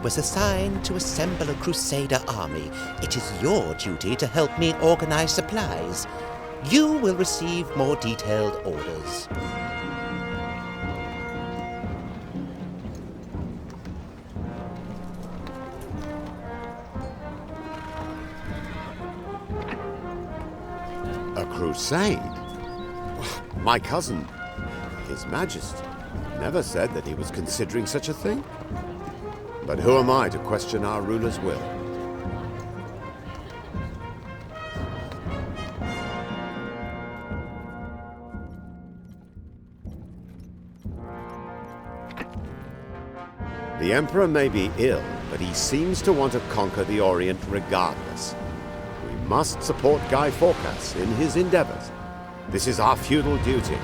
was assigned to assemble a Crusader army. It is your duty to help me organize supplies. You will receive more detailed orders. A crusade? My cousin, His Majesty, never said that he was considering such a thing. But who am I to question our ruler's will? The Emperor may be ill, but he seems to want to conquer the Orient regardless. We must support Guy Fawkes in his endeavors. This is our feudal duty.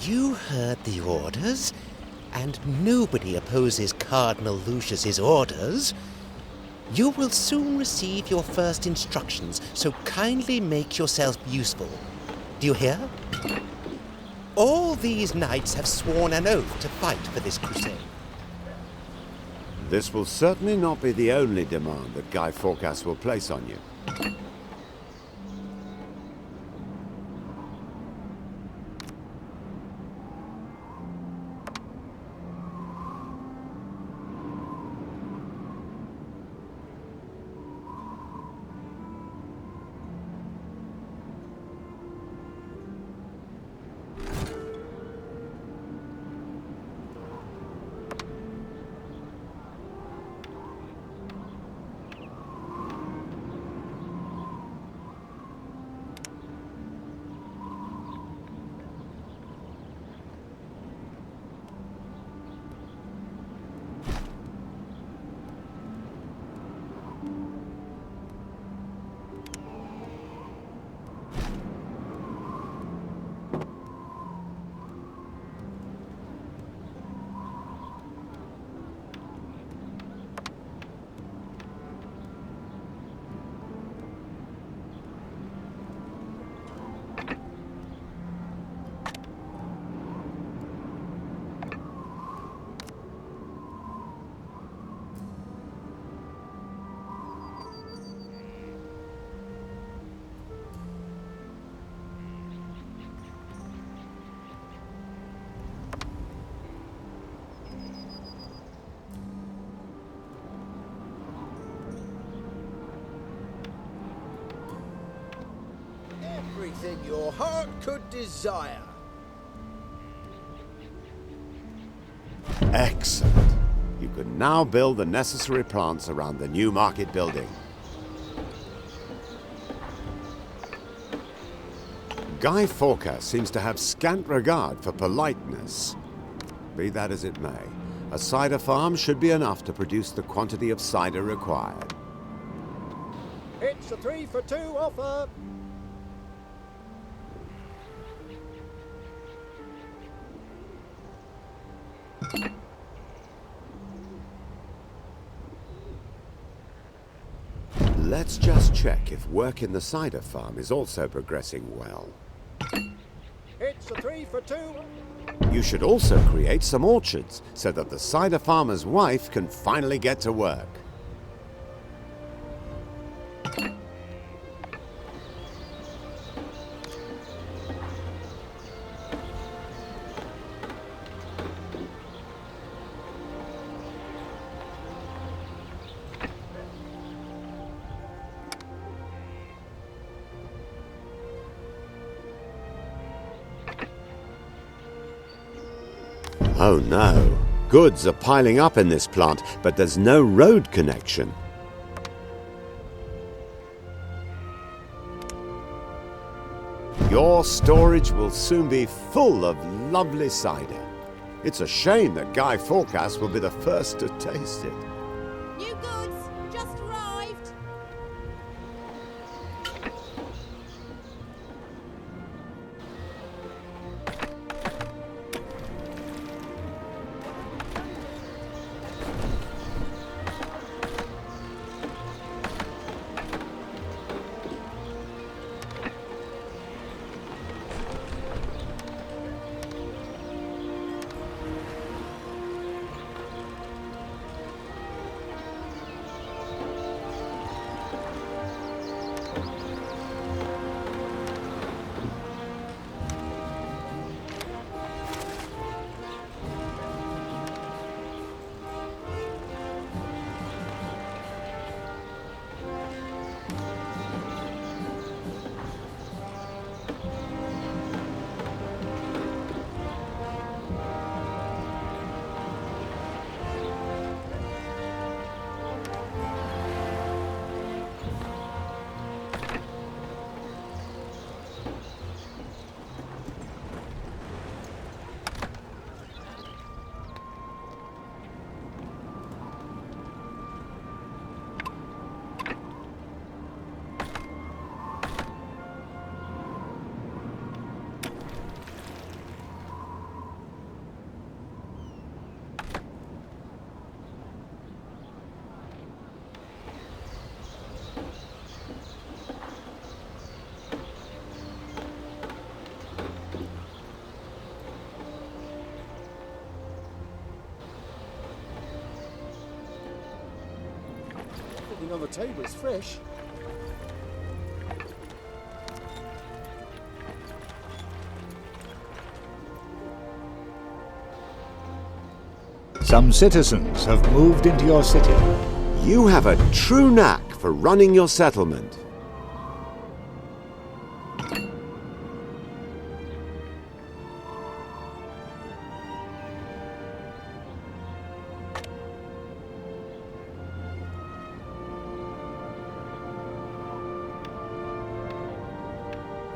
You heard the orders, and nobody opposes Cardinal Lucius's orders. You will soon receive your first instructions, so kindly make yourself useful. Do you hear? All these knights have sworn an oath to fight for this crusade. This will certainly not be the only demand that Guy Fawkes will place on you. Everything your heart could desire. Excellent. You can now build the necessary plants around the new market building. Guy Fawkes seems to have scant regard for politeness. Be that as it may, a cider farm should be enough to produce the quantity of cider required. It's a 3-for-2 offer. Let's just check if work in the cider farm is also progressing well. It's a 3-for-2. You should also create some orchards so that the cider farmer's wife can finally get to work. Oh no, goods are piling up in this plant, but there's no road connection. Your storage will soon be full of lovely cider. It's a shame that Guy Fawkes will be the first to taste it. New goods just arrived. on the table is fresh. Some citizens have moved into your city. You have a true knack for running your settlement.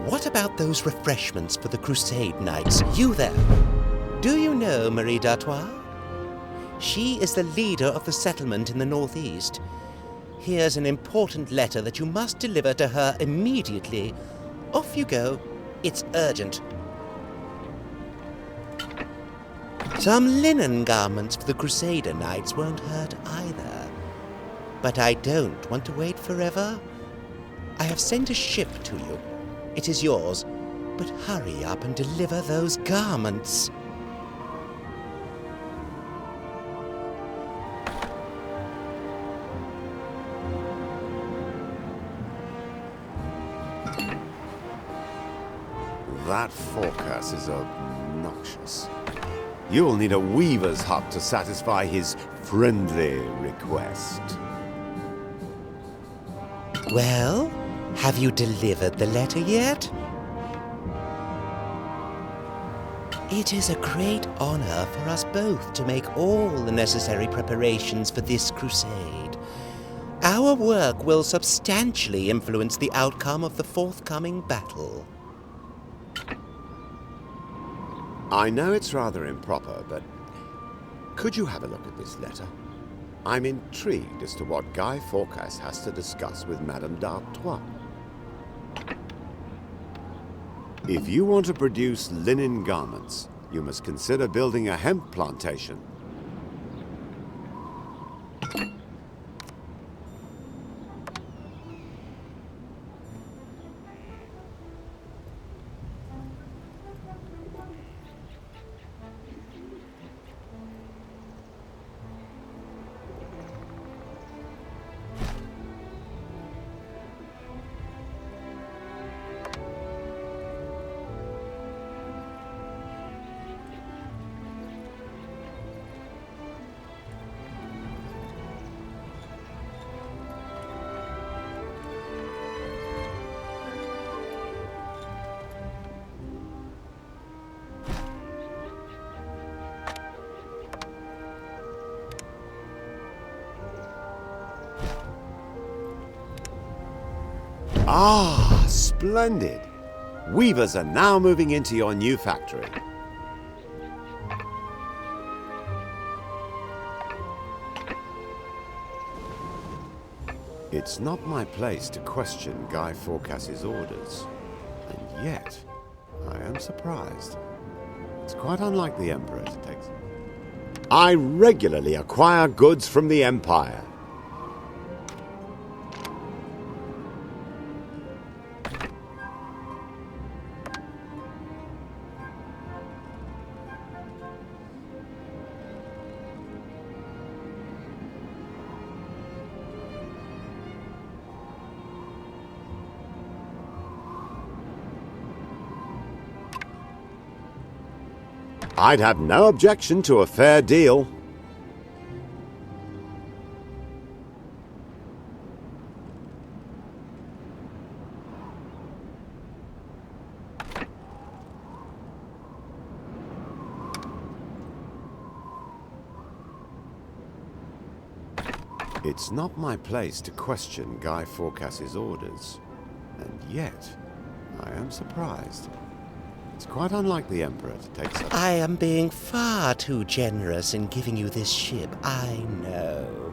What about those refreshments for the Crusade Knights? You there? Do you know Marie d'Artois? She is the leader of the settlement in the northeast. Here's an important letter that you must deliver to her immediately. Off you go. It's urgent. Some linen garments for the Crusader Knights won't hurt either. But I don't want to wait forever. I have sent a ship to you. It is yours, but hurry up and deliver those garments. That forecast is obnoxious. You'll need a weaver's hut to satisfy his friendly request. Well, have you delivered the letter yet? It is a great honor for us both to make all the necessary preparations for this crusade. Our work will substantially influence the outcome of the forthcoming battle. I know it's rather improper, but could you have a look at this letter? I'm intrigued as to what Guy Fawkes has to discuss with Madame d'Artois. If you want to produce linen garments, you must consider building a hemp plantation. Ah, splendid! Weavers are now moving into your new factory. It's not my place to question Guy Fawkes' orders, and yet I am surprised. It's quite unlike the Emperor to take. I regularly acquire goods from the Empire. I'd have no objection to a fair deal. It's not my place to question Guy Fawkes' orders, and yet I am surprised. It's quite unlike the Emperor to take such... I am being far too generous in giving you this ship, I know.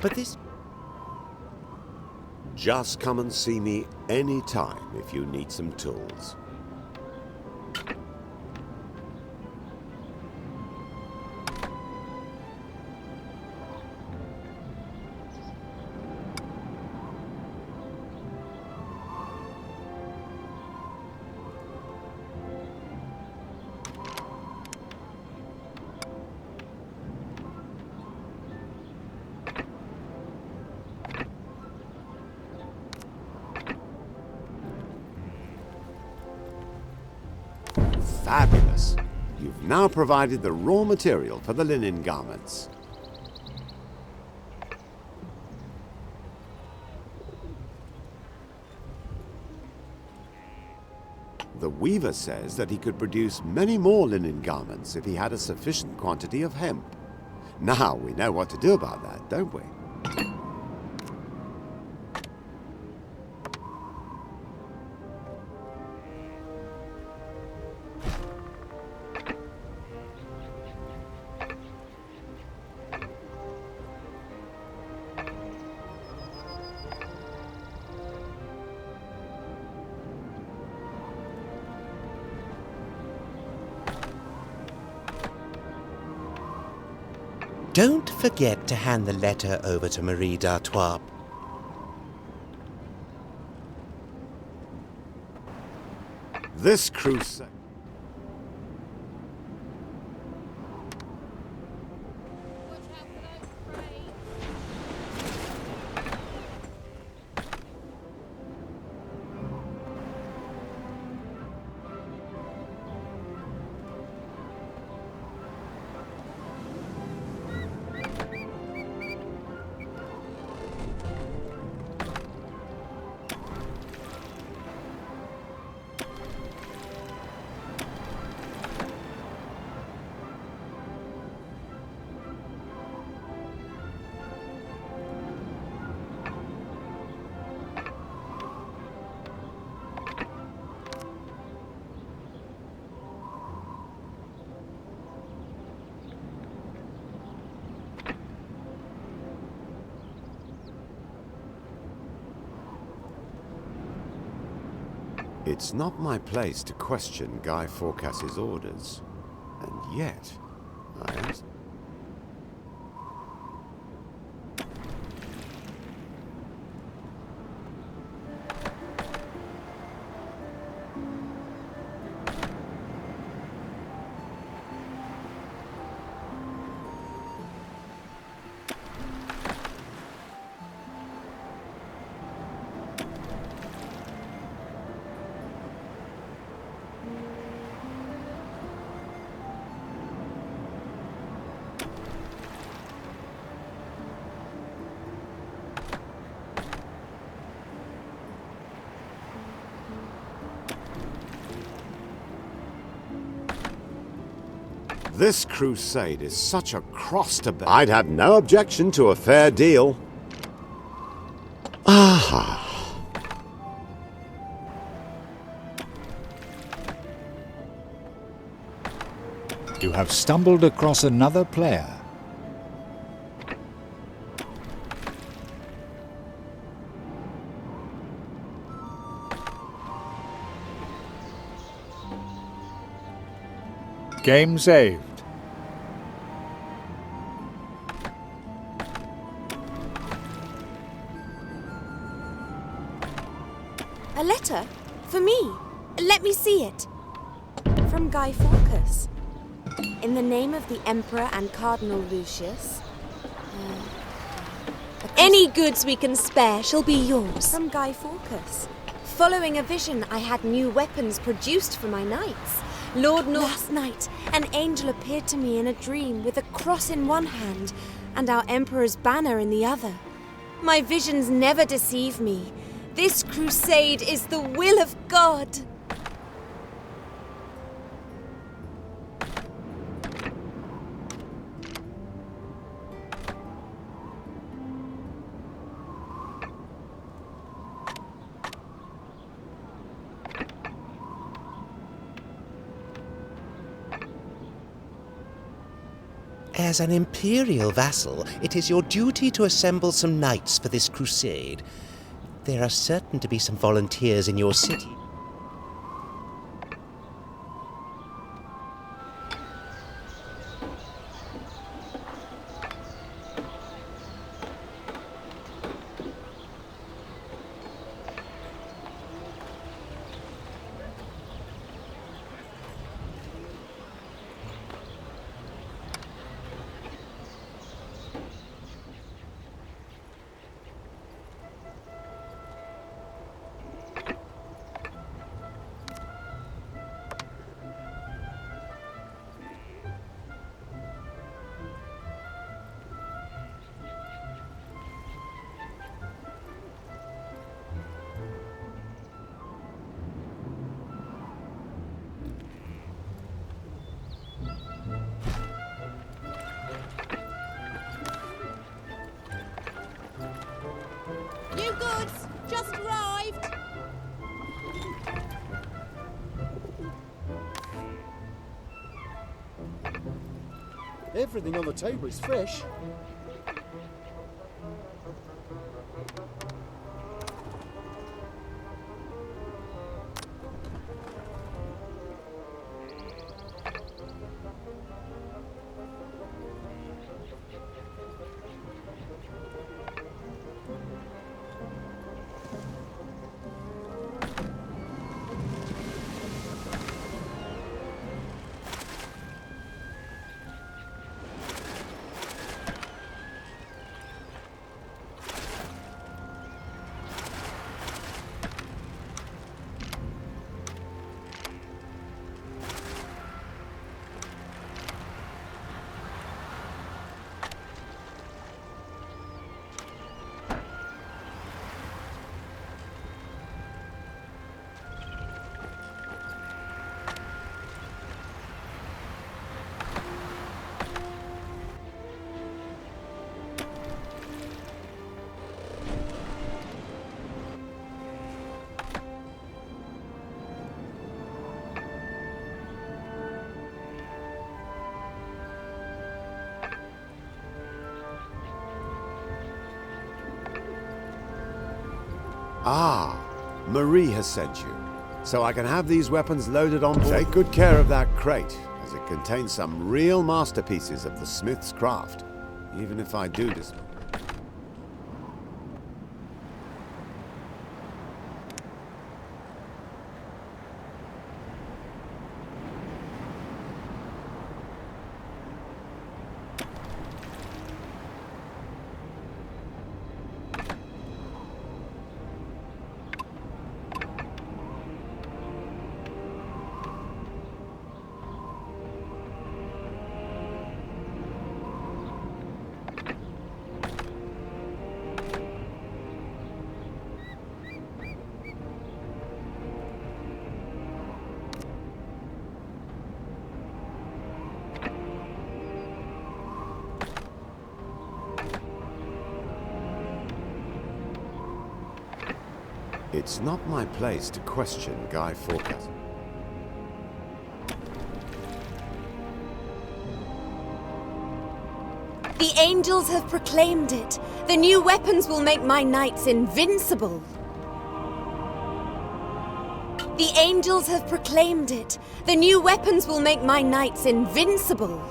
But this... Just come and see me any time if you need some tools. Fabulous. You've now provided the raw material for the linen garments. The weaver says that he could produce many more linen garments if he had a sufficient quantity of hemp. Now we know what to do about that, don't we? Don't forget to hand the letter over to Marie d'Artois. This crusade... Watch out for those crates. It's not my place to question Guy Fawkes's orders. And yet, I am... This crusade is such a cross to bear. I'd have no objection to a fair deal. Aha. You have stumbled across another player. Game saved. A letter? For me? Let me see it. From Guy Fawkes. In the name of the Emperor and Cardinal Lucius. Any goods we can spare shall be yours. From Guy Fawkes. Following a vision, I had new weapons produced for my knights. Last night, an angel appeared to me in a dream with a cross in one hand and our Emperor's banner in the other. My visions never deceive me. This crusade is the will of God. As an imperial vassal, it is your duty to assemble some knights for this crusade. There are certain to be some volunteers in your city. Everything on the table is fresh. Ah, Marie has sent you. So I can have these weapons loaded on board. Take good care of that crate, as it contains some real masterpieces of the smith's craft. Even if I do this. It's not my place to question Guy Fawkes. The angels have proclaimed it. The new weapons will make my knights invincible. The angels have proclaimed it. The new weapons will make my knights invincible.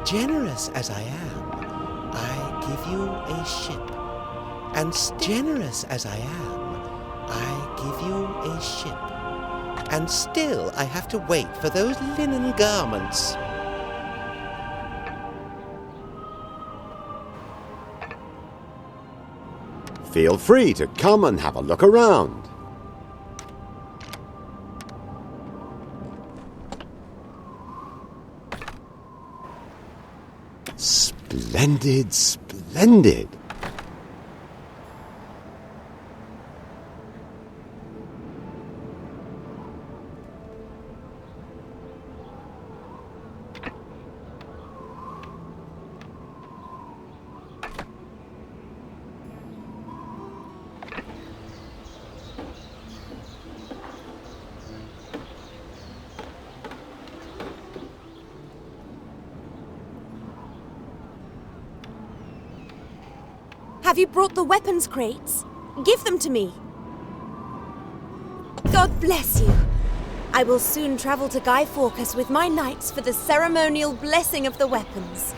Generous as I am, I give you a ship. And generous as I am, I give you a ship. And still I have to wait for those linen garments. Feel free to come and have a look around. Splendid, splendid. Have you brought the weapons crates? Give them to me. God bless you. I will soon travel to Guy Fawkes with my knights for the ceremonial blessing of the weapons.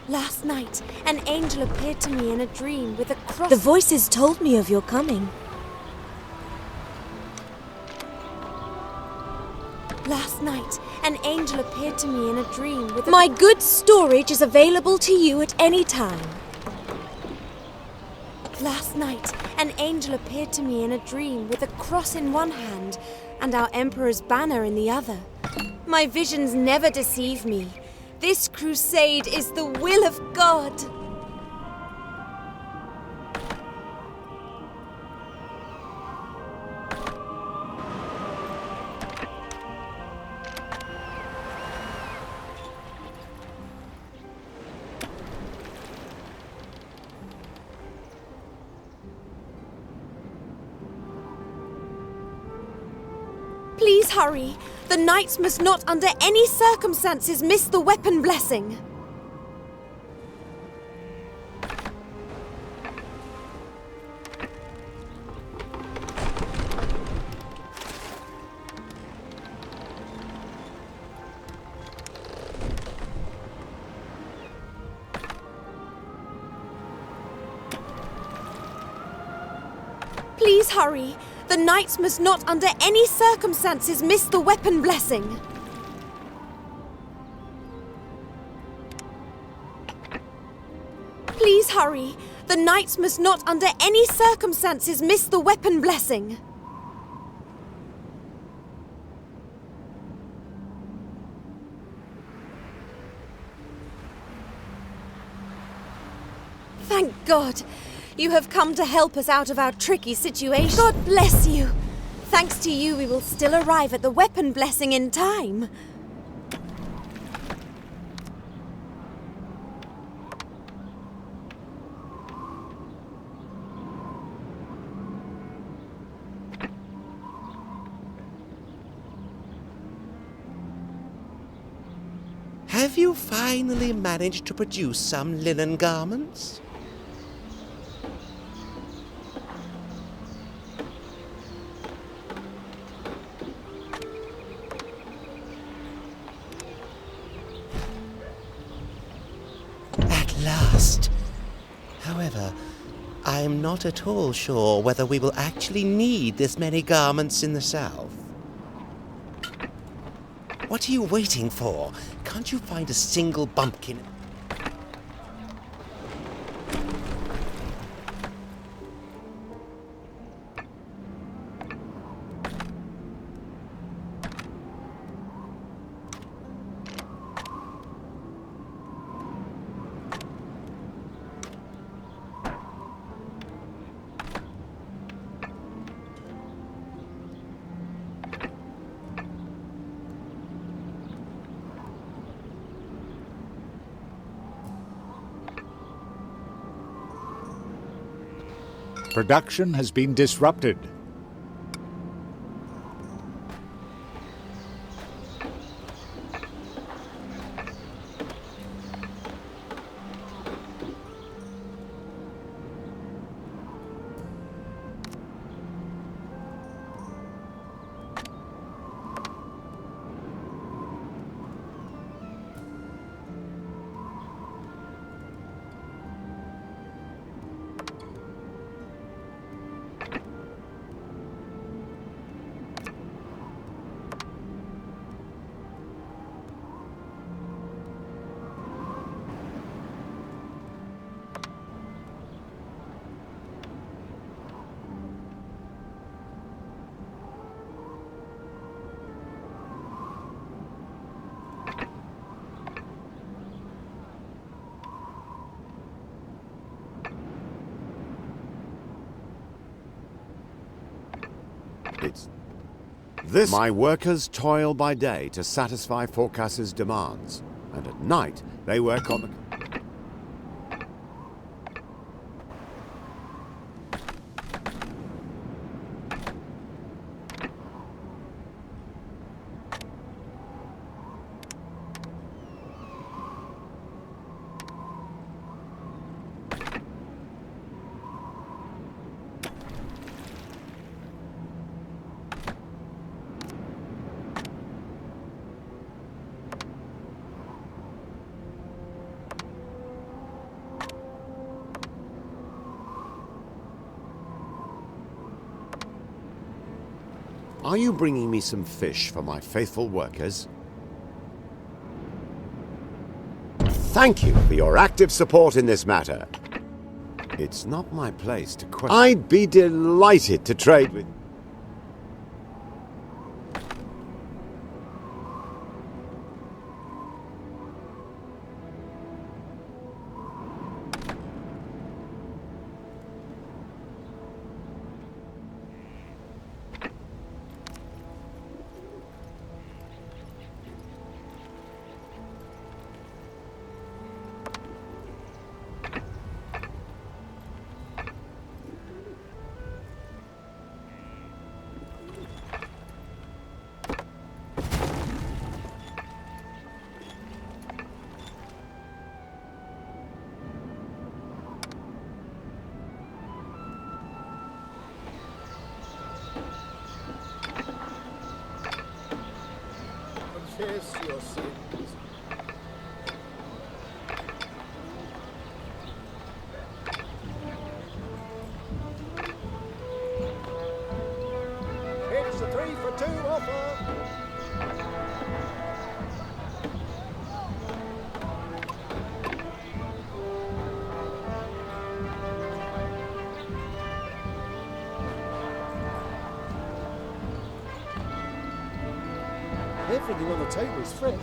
Last night, an angel appeared to me in a dream with a cross. The voices told me of your coming. Last night, an angel appeared to me in a dream with a... My goods storage is available to you at any time. Last night, an angel appeared to me in a dream with a cross in one hand and our Emperor's banner in the other. My visions never deceive me. This crusade is the will of God. Please hurry. The knights must not under any circumstances miss the weapon blessing. Please hurry. The knights must not under any circumstances miss the weapon blessing. Please hurry. The knights must not under any circumstances miss the weapon blessing. Thank God. You have come to help us out of our tricky situation. God bless you. Thanks to you, we will still arrive at the weapon blessing in time. Have you finally managed to produce some linen garments? At last. However, I'm not at all sure whether we will actually need this many garments in the south. What are you waiting for? Can't you find a single bumpkin? Production has been disrupted. My workers toil by day to satisfy Phorcas's demands, and at night they work on the... Are you bringing me some fish for my faithful workers? Thank you for your active support in this matter. It's not my place to question... I'd be delighted to trade with... Kiss your sins. It's a 3 for 2 offer. Everything on the table is fresh.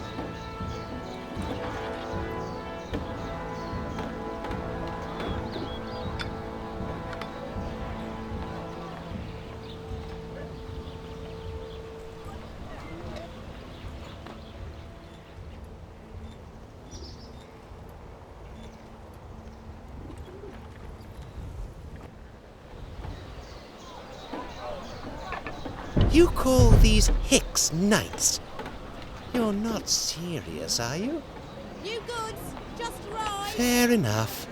You call these Hicks nights? You're not serious, are you? New goods, just right. Fair enough.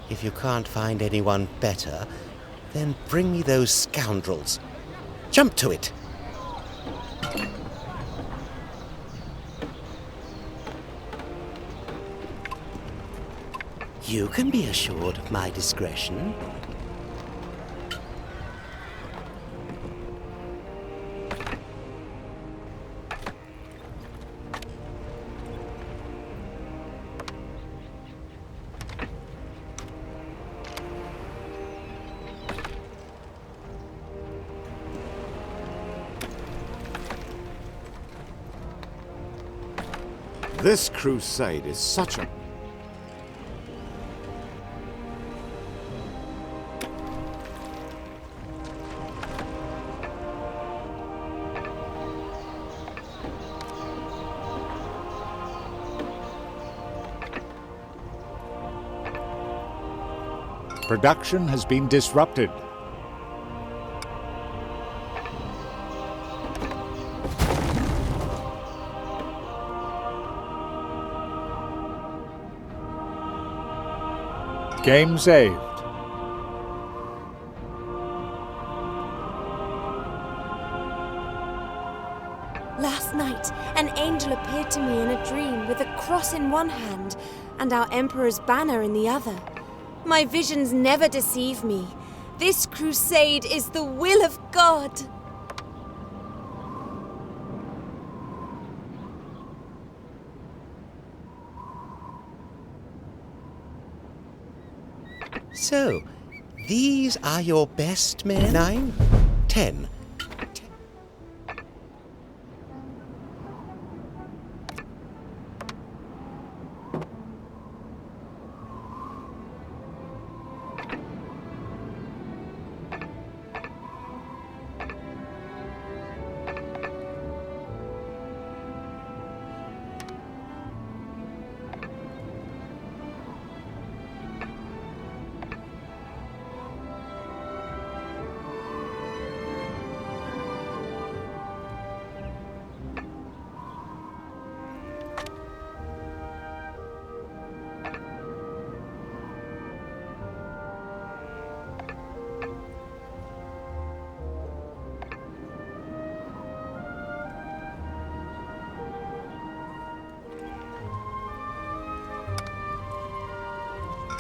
If you can't find anyone better, then bring me those scoundrels. Jump to it! You can be assured of my discretion. This crusade is such a... Production has been disrupted. Game saved. Last night, an angel appeared to me in a dream with a cross in one hand and our Emperor's banner in the other. My visions never deceive me. This crusade is the will of God. So, these are your best men? 9? 10?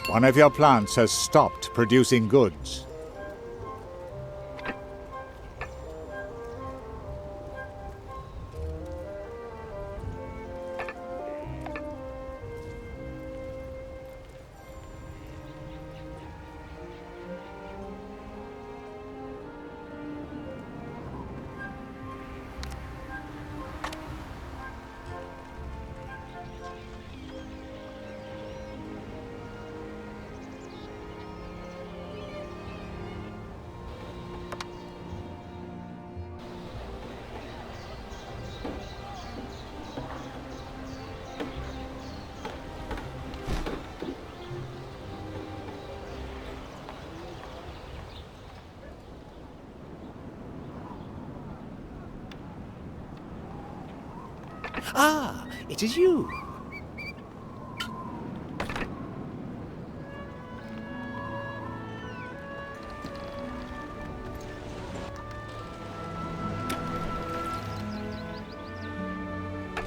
One of your plants has stopped producing goods. Ah, it is you.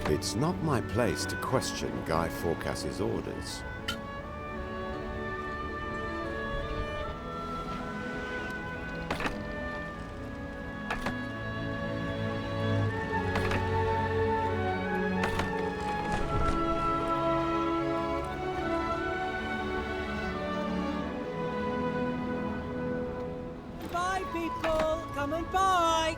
It It's not my place to question Guy Fawkes's orders. Bye, people. Come and buy.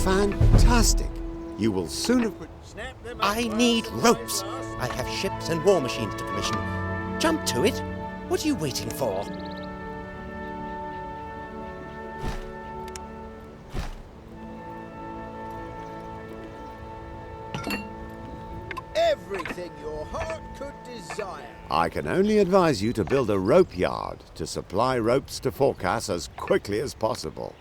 Fantastic! You will soon have... Snap them up I first, need line ropes. last. I have ships and war machines to commission. Jump to it. What are you waiting for? Everything your heart could desire. I can only advise you to build a rope yard to supply ropes to Fawkes as quickly as possible.